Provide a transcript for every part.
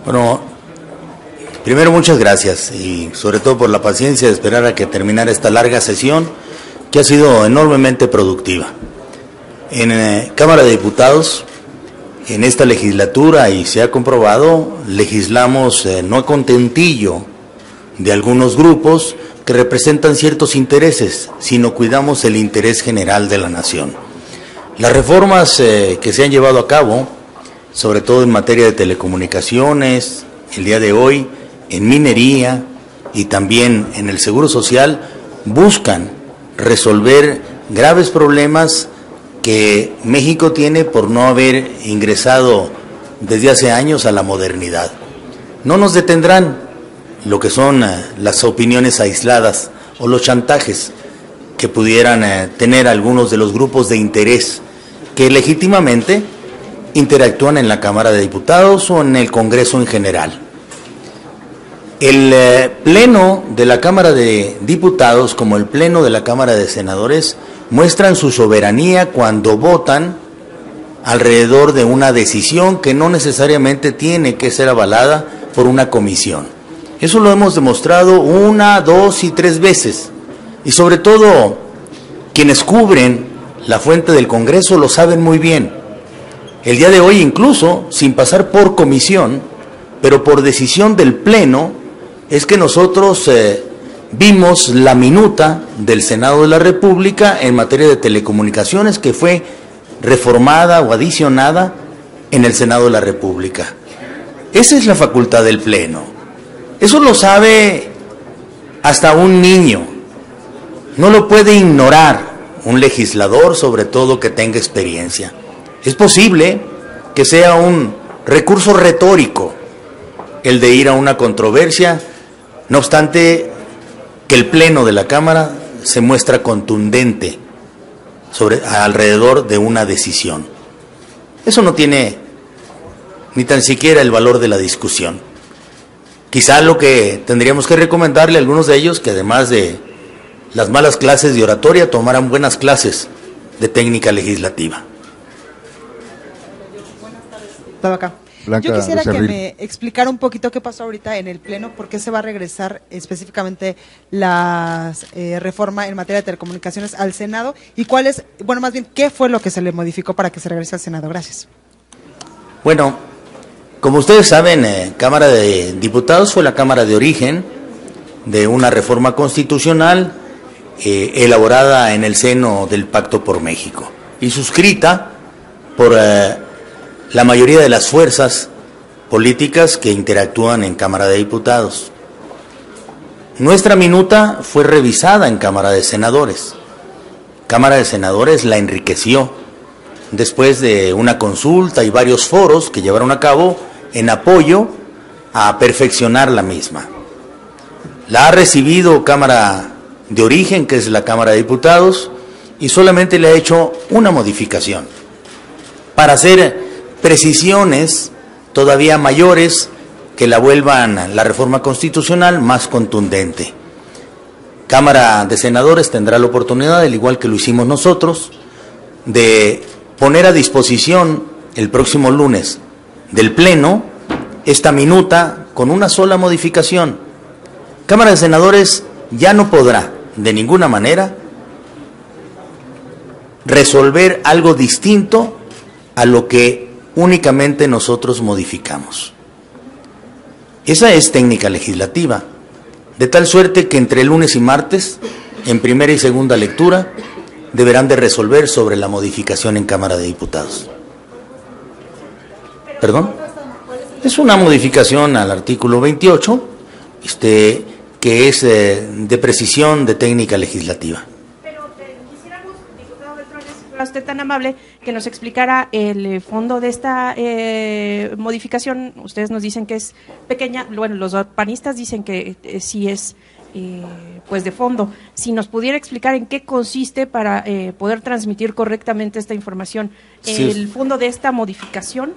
Bueno, primero muchas gracias y sobre todo por la paciencia de esperar a que terminara esta larga sesión que ha sido enormemente productiva. En Cámara de Diputados, en esta legislatura, y se ha comprobado, legislamos no a contentillo de algunos grupos que representan ciertos intereses, sino cuidamos el interés general de la nación. Las reformas que se han llevado a cabo, sobre todo en materia de telecomunicaciones, el día de hoy, en minería y también en el Seguro Social, buscan resolver graves problemas que México tiene por no haber ingresado desde hace años a la modernidad. No nos detendrán lo que son las opiniones aisladas o los chantajes que pudieran tener algunos de los grupos de interés que legítimamente interactúan en la Cámara de Diputados o en el Congreso en general. El Pleno de la Cámara de Diputados, como el Pleno de la Cámara de Senadores, muestran su soberanía cuando votan alrededor de una decisión que no necesariamente tiene que ser avalada por una comisión. Eso lo hemos demostrado 1, 2 y 3 veces. Y sobre todo, quienes cubren la fuente del Congreso lo saben muy bien. El día de hoy, incluso, sin pasar por comisión, pero por decisión del Pleno, es que nosotros vimos la minuta del Senado de la República en materia de telecomunicaciones que fue reformada o adicionada en el Senado de la República. Esa es la facultad del Pleno. Eso lo sabe hasta un niño. No lo puede ignorar un legislador, sobre todo que tenga experiencia. Es posible que sea un recurso retórico el de ir a una controversia, no obstante que el Pleno de la Cámara se muestra contundente alrededor de una decisión. Eso no tiene ni tan siquiera el valor de la discusión. Quizá lo que tendríamos que recomendarle a algunos de ellos, que además de las malas clases de oratoria, tomaran buenas clases de técnica legislativa. Acá. Yo quisiera que me explicara un poquito qué pasó ahorita en el Pleno, por qué se va a regresar específicamente la reforma en materia de telecomunicaciones al Senado y cuál es, bueno, más bien, qué fue lo que se le modificó para que se regrese al Senado. Gracias. Bueno, como ustedes saben, Cámara de Diputados fue la Cámara de origen de una reforma constitucional elaborada en el seno del Pacto por México y suscrita por la mayoría de las fuerzas políticas que interactúan en Cámara de Diputados. Nuestra minuta fue revisada en Cámara de Senadores. Cámara de Senadores la enriqueció después de una consulta y varios foros que llevaron a cabo en apoyo a perfeccionar la misma. La ha recibido Cámara de origen, que es la Cámara de Diputados, y solamente le ha hecho una modificación para hacer precisiones todavía mayores que la vuelvan la reforma constitucional más contundente. Cámara de Senadores tendrá la oportunidad, al igual que lo hicimos nosotros, de poner a disposición el próximo lunes del Pleno esta minuta con una sola modificación. Cámara de Senadores ya no podrá de ninguna manera resolver algo distinto a lo que únicamente nosotros modificamos. Esa es técnica legislativa, de tal suerte que entre lunes y martes, en primera y segunda lectura, deberán de resolver sobre la modificación en Cámara de Diputados. ¿Perdón? Es una modificación al artículo 28, que es de precisión de técnica legislativa. Usted tan amable que nos explicara el fondo de esta modificación. Ustedes nos dicen que es pequeña, bueno, los panistas dicen que sí es pues de fondo. Si nos pudiera explicar en qué consiste para poder transmitir correctamente esta información, Sí. El fondo de esta modificación,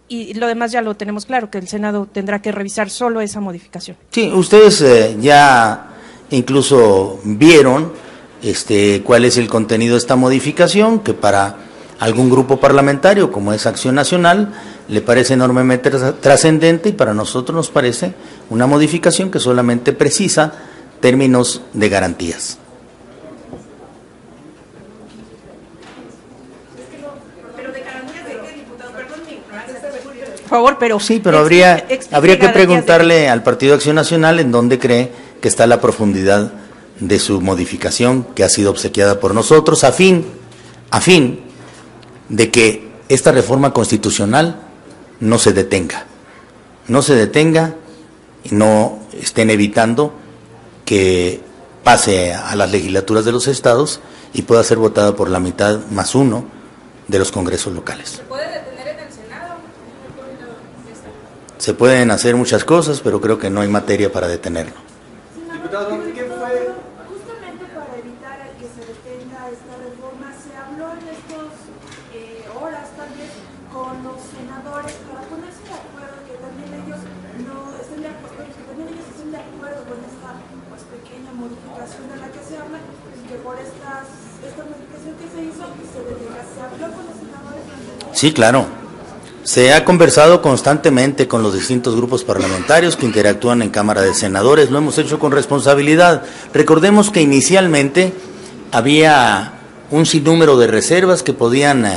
y lo demás ya lo tenemos claro, que el Senado tendrá que revisar solo esa modificación. Sí, ustedes ya incluso vieron cuál es el contenido de esta modificación, que para algún grupo parlamentario, como es Acción Nacional, le parece enormemente trascendente y para nosotros nos parece una modificación que solamente precisa términos de garantías. Por favor, pero sí, pero habría que preguntarle al Partido Acción Nacional en dónde cree que está la profundidad de su modificación que ha sido obsequiada por nosotros a fin de que esta reforma constitucional no se detenga y no estén evitando que pase a las legislaturas de los estados y pueda ser votada por la mitad más uno de los congresos locales. ¿Se puede detener en el Senado? Se pueden hacer muchas cosas, pero creo que no hay materia para detenerlo. Diputado, ¿qué fue? Justamente para evitar que se detenga esta reforma, se habló en estas horas también con los senadores para ponerse de acuerdo, que también ellos no estén de acuerdo, que también ellos estén de acuerdo con esta pequeña modificación de la que se habla, y que por esta modificación que se hizo se detenga. ¿Se habló con los senadores? Sí, claro. Se ha conversado constantemente con los distintos grupos parlamentarios que interactúan en Cámara de Senadores, lo hemos hecho con responsabilidad. Recordemos que inicialmente había un sinnúmero de reservas que podían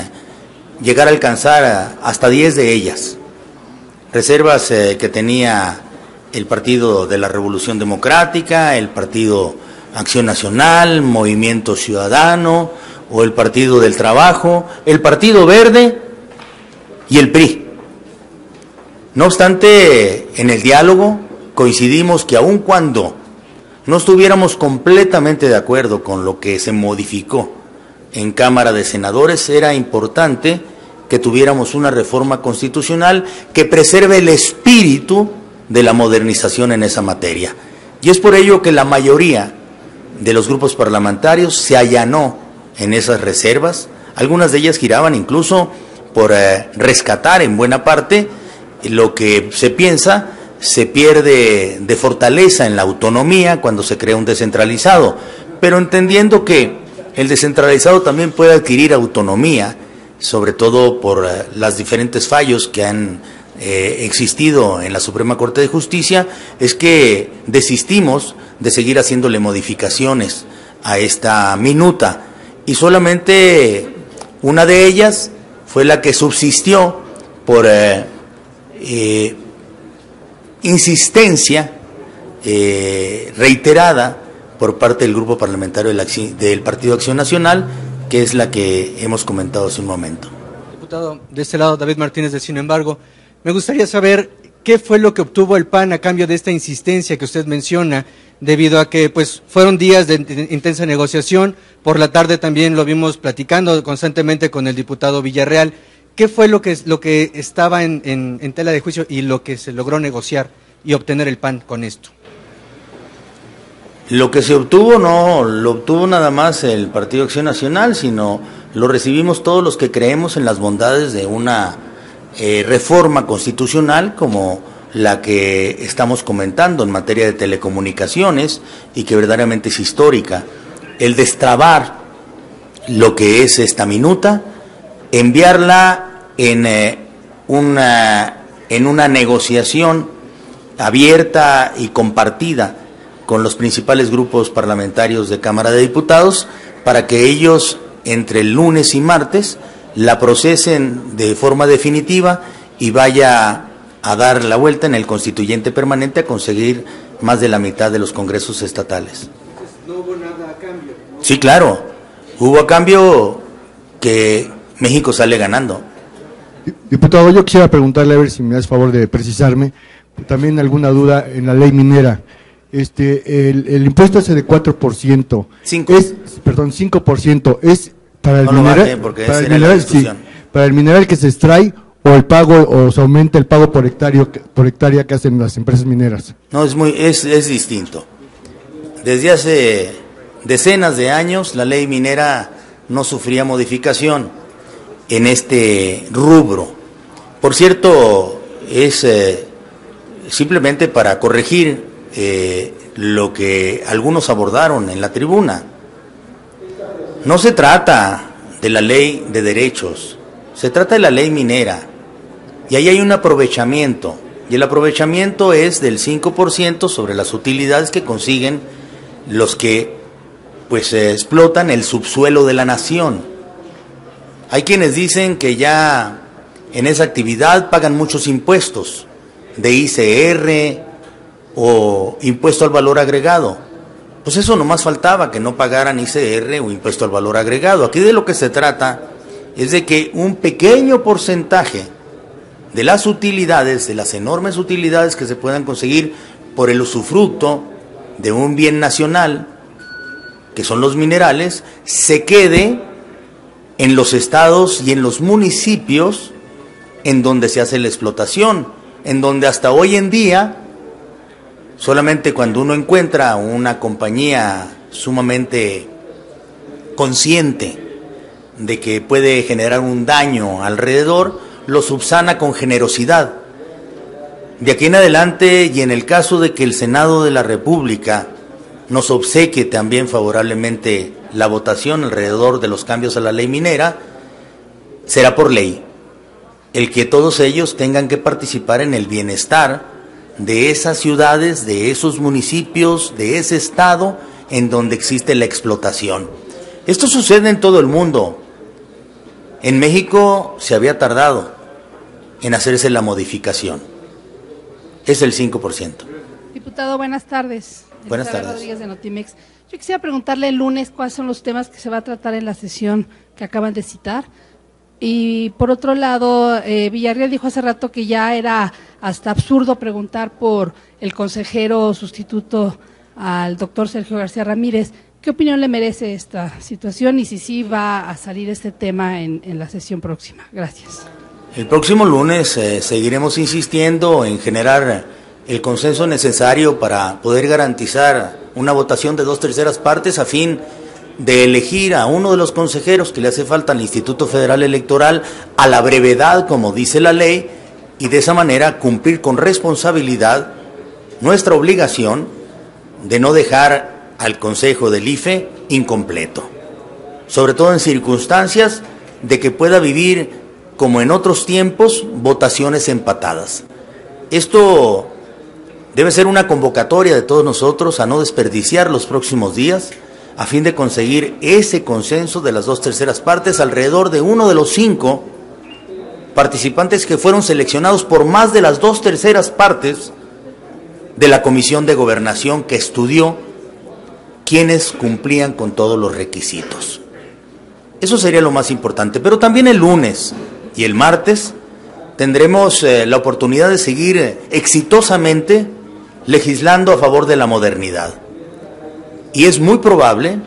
llegar a alcanzar hasta 10 de ellas. Reservas que tenía el Partido de la Revolución Democrática, el Partido Acción Nacional, Movimiento Ciudadano o el Partido del Trabajo, el Partido Verde y el PRI. No obstante, en el diálogo coincidimos que aun cuando no estuviéramos completamente de acuerdo con lo que se modificó en Cámara de Senadores, era importante que tuviéramos una reforma constitucional que preserve el espíritu de la modernización en esa materia. Y es por ello que la mayoría de los grupos parlamentarios se allanó en esas reservas, algunas de ellas giraban incluso por rescatar en buena parte lo que se piensa se pierde de fortaleza en la autonomía cuando se crea un descentralizado, pero entendiendo que el descentralizado también puede adquirir autonomía, sobre todo por los diferentes fallos que han existido en la Suprema Corte de Justicia, es que desistimos de seguir haciéndole modificaciones a esta minuta y solamente una de ellas fue la que subsistió por insistencia reiterada por parte del grupo parlamentario del Partido Acción Nacional, que es la que hemos comentado hace un momento. Diputado, de este lado, David Martínez de Sin Embargo, me gustaría saber qué fue lo que obtuvo el PAN a cambio de esta insistencia que usted menciona, debido a que pues fueron días de intensa negociación. Por la tarde también lo vimos platicando constantemente con el diputado Villarreal. ¿Qué fue lo que estaba en tela de juicio y lo que se logró negociar y obtener el PAN con esto? Lo que se obtuvo no lo obtuvo nada más el Partido Acción Nacional, sino lo recibimos todos los que creemos en las bondades de una reforma constitucional como la que estamos comentando en materia de telecomunicaciones y que verdaderamente es histórica. El destrabar lo que es esta minuta, enviarla en una negociación abierta y compartida con los principales grupos parlamentarios de Cámara de Diputados para que ellos entre el lunes y martes la procesen de forma definitiva y vaya a dar la vuelta en el constituyente permanente a conseguir más de la mitad de los congresos estatales. Entonces, ¿no hubo nada a cambio? ¿No? Sí, claro, hubo a cambio que México sale ganando. Diputado, yo quisiera preguntarle, a ver si me hace favor de precisarme, también alguna duda en la ley minera. El impuesto ese de 4%, 5%, ¿es para el mineral? Para el mineral que se extrae, o el pago, o se aumenta el pago por hectárea que hacen las empresas mineras. No, es distinto. Desde hace decenas de años la ley minera no sufría modificación en este rubro. Por cierto, es simplemente para corregir lo que algunos abordaron en la tribuna. No se trata de la ley de derechos, se trata de la ley minera. Y ahí hay un aprovechamiento, y el aprovechamiento es del 5% sobre las utilidades que consiguen los que pues explotan el subsuelo de la nación. Hay quienes dicen que ya en esa actividad pagan muchos impuestos, de ICR o impuesto al valor agregado. Pues eso nomás faltaba, que no pagaran ICR o impuesto al valor agregado. Aquí de lo que se trata es de que un pequeño porcentaje de las utilidades, de las enormes utilidades que se puedan conseguir por el usufructo de un bien nacional, que son los minerales, se quede en los estados y en los municipios en donde se hace la explotación, en donde hasta hoy en día, solamente cuando uno encuentra una compañía sumamente consciente de que puede generar un daño alrededor, lo subsana con generosidad. De aquí en adelante, y en el caso de que el Senado de la República nos obsequie también favorablemente la votación alrededor de los cambios a la ley minera, será por ley el que todos ellos tengan que participar en el bienestar de esas ciudades, de esos municipios, de ese estado en donde existe la explotación. Esto sucede en todo el mundo. En México se había tardado en hacerse la modificación. Es el 5%. Diputado, buenas tardes. Buenas tardes. Rodríguez de Notimex. Yo quisiera preguntarle el lunes cuáles son los temas que se va a tratar en la sesión que acaban de citar. Y por otro lado, Villarreal dijo hace rato que ya era hasta absurdo preguntar por el consejero sustituto al doctor Sergio García Ramírez. ¿Qué opinión le merece esta situación y si sí va a salir este tema en la sesión próxima? Gracias. El próximo lunes seguiremos insistiendo en generar el consenso necesario para poder garantizar una votación de 2/3 partes a fin de elegir a uno de los consejeros que le hace falta al Instituto Federal Electoral a la brevedad, como dice la ley, y de esa manera cumplir con responsabilidad nuestra obligación de no dejar al Consejo del IFE incompleto, sobre todo en circunstancias de que pueda vivir, como en otros tiempos, votaciones empatadas. Esto debe ser una convocatoria de todos nosotros a no desperdiciar los próximos días, a fin de conseguir ese consenso de las 2/3 partes alrededor de uno de los 5 participantes que fueron seleccionados por más de las 2/3 partes de la Comisión de Gobernación que estudió quienes cumplían con todos los requisitos. Eso sería lo más importante, pero también el lunes y el martes tendremos la oportunidad de seguir exitosamente legislando a favor de la modernidad. Y es muy probable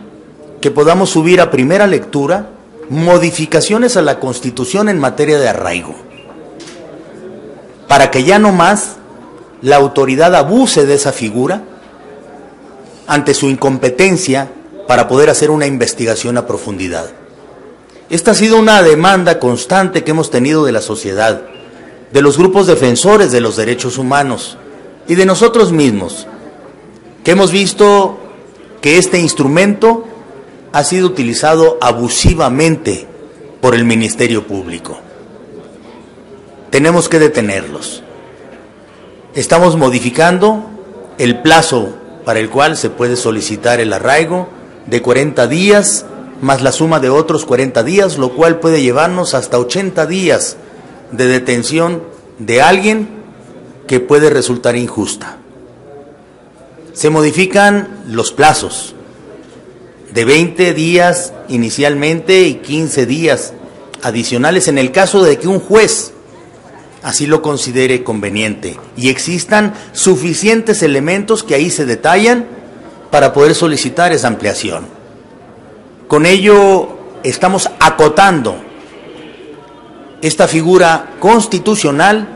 que podamos subir a primera lectura modificaciones a la Constitución en materia de arraigo, para que ya no más la autoridad abuse de esa figura ante su incompetencia para poder hacer una investigación a profundidad. Esta ha sido una demanda constante que hemos tenido de la sociedad, de los grupos defensores de los derechos humanos y de nosotros mismos, que hemos visto que este instrumento ha sido utilizado abusivamente por el Ministerio Público. Tenemos que detenerlos. Estamos modificando el plazo para el cual se puede solicitar el arraigo de 40 días más la suma de otros 40 días, lo cual puede llevarnos hasta 80 días de detención de alguien que puede resultar injusta. Se modifican los plazos de 20 días inicialmente y 15 días adicionales en el caso de que un juez así lo considere conveniente y existan suficientes elementos que ahí se detallan para poder solicitar esa ampliación. Con ello estamos acotando esta figura constitucional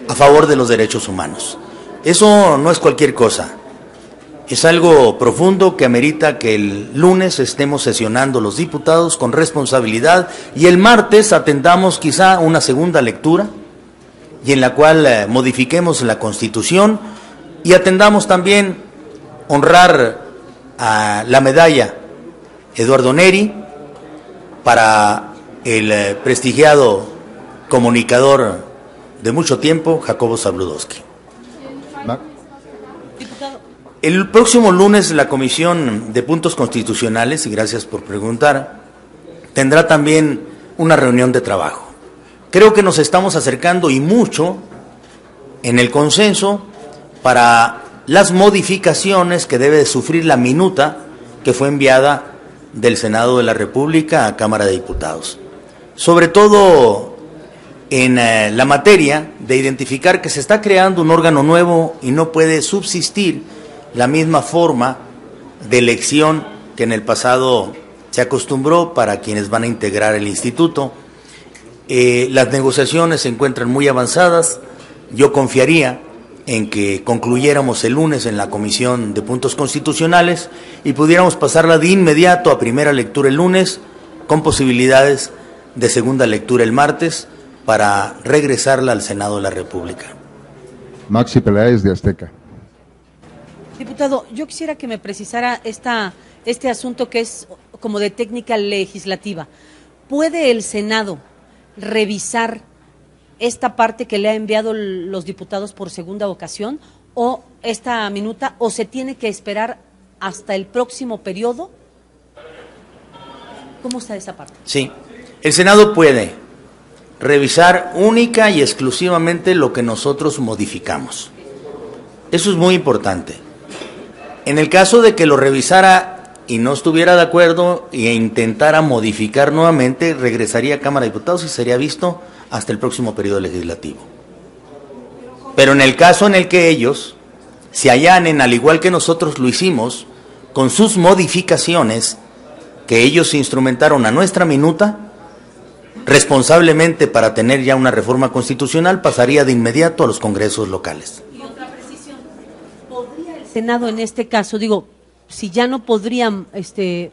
a favor de los derechos humanos. Eso no es cualquier cosa. Es algo profundo que amerita que el lunes estemos sesionando los diputados con responsabilidad y el martes atendamos quizá una segunda lectura y en la cual modifiquemos la Constitución y atendamos también honrar a la medalla Eduardo Neri para el prestigiado comunicador de mucho tiempo, Jacobo Zabludowski. El próximo lunes la Comisión de Puntos Constitucionales, y gracias por preguntar, tendrá también una reunión de trabajo. Creo que nos estamos acercando y mucho en el consenso para las modificaciones que debe de sufrir la minuta que fue enviada del Senado de la República a Cámara de Diputados. Sobre todo en la materia de identificar que se está creando un órgano nuevo y no puede subsistir la misma forma de elección que en el pasado se acostumbró para quienes van a integrar el instituto. Las negociaciones se encuentran muy avanzadas. Yo confiaría en que concluyéramos el lunes en la Comisión de Puntos Constitucionales y pudiéramos pasarla de inmediato a primera lectura el lunes, con posibilidades de segunda lectura el martes, para regresarla al Senado de la República. Maxi Peláez, de Azteca. Diputado, yo quisiera que me precisara este asunto que es como de técnica legislativa. ¿Puede el Senado revisar esta parte que le ha enviado los diputados por segunda ocasión, o esta minuta, o se tiene que esperar hasta el próximo periodo? ¿Cómo está esa parte? Sí, el Senado puede revisar única y exclusivamente lo que nosotros modificamos. Eso es muy importante. En el caso de que lo revisara y no estuviera de acuerdo e intentara modificar nuevamente, regresaría a Cámara de Diputados y sería visto hasta el próximo periodo legislativo. Pero en el caso en el que ellos se allanen, al igual que nosotros lo hicimos, con sus modificaciones que ellos instrumentaron a nuestra minuta, responsablemente para tener ya una reforma constitucional, pasaría de inmediato a los congresos locales. Y otra precisión, ¿podría el Senado en este caso, si ya no podrían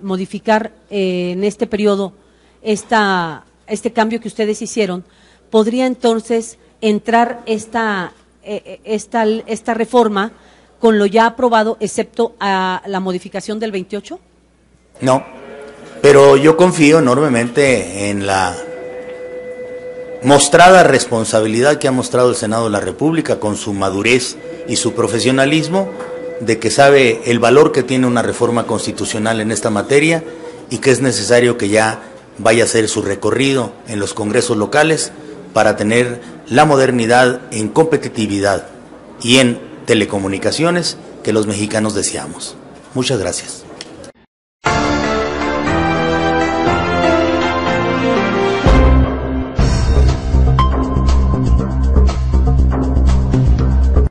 modificar en este periodo este cambio que ustedes hicieron, podría entonces entrar esta reforma con lo ya aprobado, excepto a la modificación del 28? No, pero yo confío enormemente en la mostrada responsabilidad que ha mostrado el Senado de la República, con su madurez y su profesionalismo, de que sabe el valor que tiene una reforma constitucional en esta materia y que es necesario que ya vaya a hacer su recorrido en los congresos locales para tener la modernidad en competitividad y en telecomunicaciones que los mexicanos deseamos. Muchas gracias.